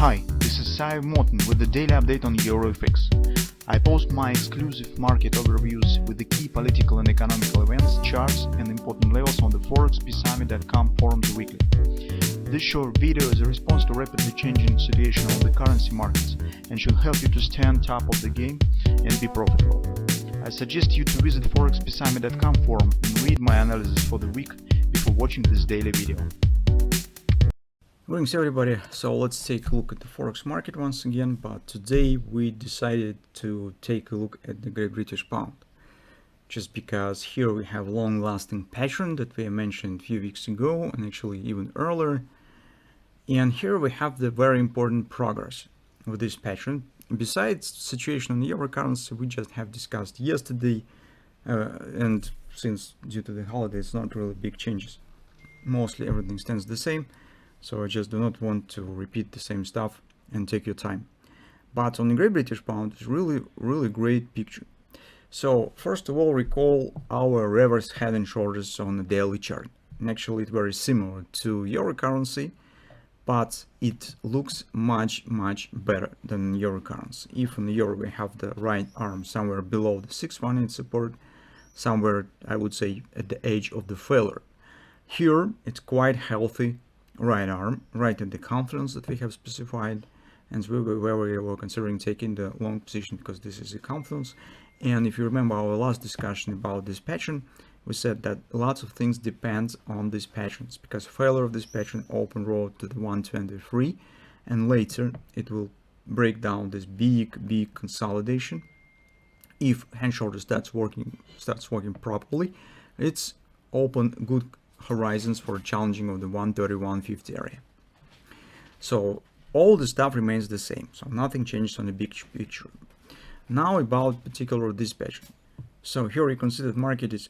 Hi, this is Sive Morten with the daily update on EuroFX. I post my exclusive market overviews with the key political and economical events, charts and important levels on the ForexPeaceArmy.com forums weekly. This short video is a response to rapidly changing situation on the currency markets and should help you to stay on top of the game and be profitable. I suggest you to visit ForexPeaceArmy.com forum and read my analysis for the week before watching this daily video. Greetings everybody, so let's take a look at the Forex market once again, but today we decided to take a look at the Great British Pound. Just because here we have long-lasting pattern that we mentioned a few weeks ago and actually even earlier. And here we have the very important progress with this pattern. Besides situation on the euro currency we just have discussed yesterday, and since due to the holidays not really big changes. Mostly everything stands the same. So I just do not want to repeat the same stuff and take your time. But on the Great British Pound, it's really great picture. So first of all, recall our reverse head and shoulders on the daily chart. And actually it's very similar to euro currency, but it looks much better than euro currency. If in the euro we have the right arm somewhere below the 618 support, somewhere I would say at the edge of the failure. Here it's quite healthy right arm, right at the confluence that we have specified, and where we were considering taking the long position because this is a confluence. And if you remember our last discussion about this pattern, we said that lots of things depends on these patterns, because failure of this pattern open road to the 123, and later it will break down this big consolidation. If hand shoulder starts working properly, it's open good horizons for challenging of the 130-150 area. So all the stuff remains the same, so nothing changed on the big picture. Now about particular this pattern. So here you can see that market is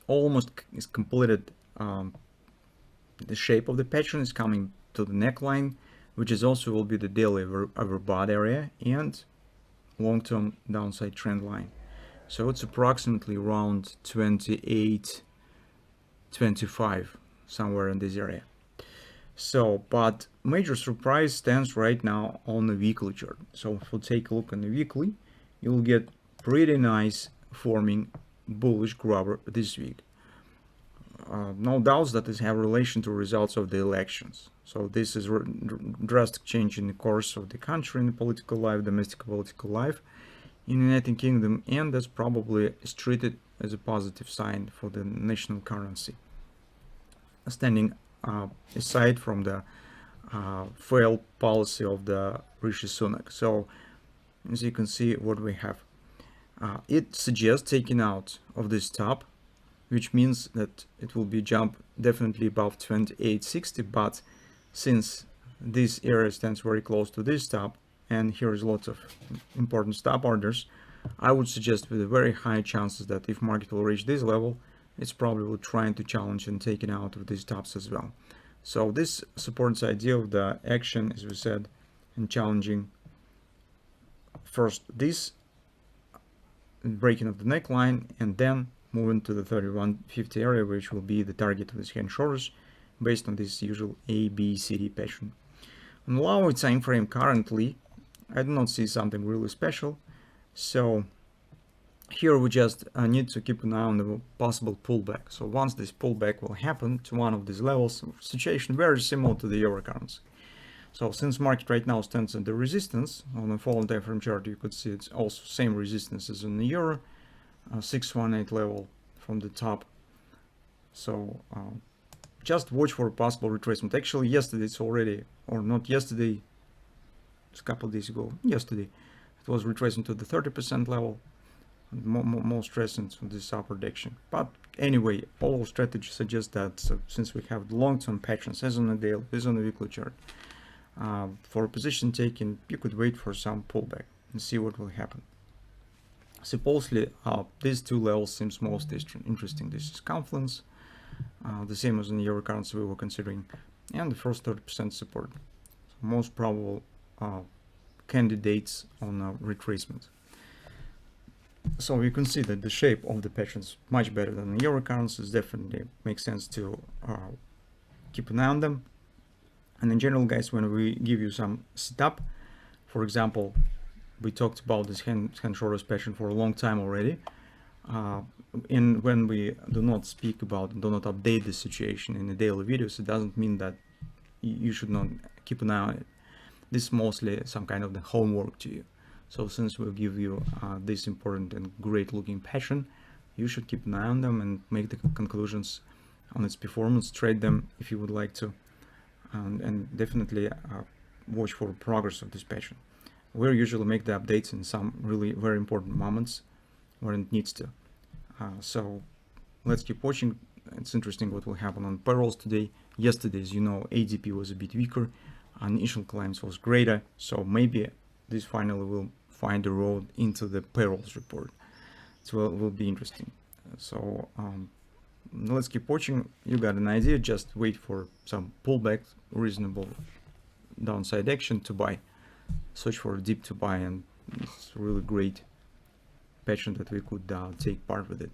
completed. The shape of the pattern is coming to the neckline, which is also will be the daily overbought area and long-term downside trend line. So it's approximately around 28.25 somewhere in this area. So but major surprise stands right now on the weekly chart. So if we take a look on the weekly, you'll get pretty nice forming bullish grabber this week. No doubts that this have relation to results of the elections. So this is drastic change in the course of the country, in the political life, domestic political life in the United Kingdom, and that's probably is treated as a positive sign for the national currency, standing aside from the failed policy of the Rishi Sunak. So as you can see what we have, it suggests taking out of this top, which means that it will be jump definitely above 28.60, but since this area stands very close to this top and here is lots of important stop orders, I would suggest with a very high chances that if market will reach this level, it's probably trying to challenge and take it out of these tops as well. So this supports the idea of the action, as we said, in challenging first this breaking of the neckline and then moving to the 3150 area, which will be the target of this hand shoulders based on this usual ABCD pattern. On the lower time frame currently, I do not see something really special. So here we just need to keep an eye on the possible pullback. So once this pullback will happen to one of these levels, situation very similar to the euro currency. So since market right now stands at the resistance on the fallen time frame chart, you could see it's also same resistance as in the euro, 618 level from the top. So just watch for a possible retracement. Actually yesterday it's already, or not yesterday, it's a couple of days ago, yesterday it was retracing to the 30% level. Most recent on this upper direction. But anyway, all strategy suggests that since we have long-term patterns as on the daily, as on the weekly chart, for position taking, you could wait for some pullback and see what will happen. Supposedly, these two levels seems most interesting. This is confluence, the same as in the euro currency we were considering, and the first 30% support. So most probable candidates on retracement. So you can see that the shape of the pattern is much better than the euro currencies. Definitely makes sense to keep an eye on them. And in general, guys, when we give you some setup, For example, we talked about this hand shorters pattern for a long time already. And when we do not speak about and do not update the situation in the daily videos, it doesn't mean that you should not keep an eye on it. This is mostly some kind of the homework to you. So since we'll give you this important and great looking pattern, you should keep an eye on them and make the conclusions on its performance, trade them if you would like to, and definitely watch for progress of this pattern. We usually make the updates in some really very important moments where it needs to. So let's keep watching. It's interesting what will happen on payrolls today. Yesterday, as you know, ADP was a bit weaker, initial claims was greater, so maybe this finally will find the road into the payrolls report. So it will be interesting. So let's keep watching. You got an idea, just wait for some pullback, reasonable downside action to buy. Search for a dip to buy, and it's really great pattern that we could take part with it.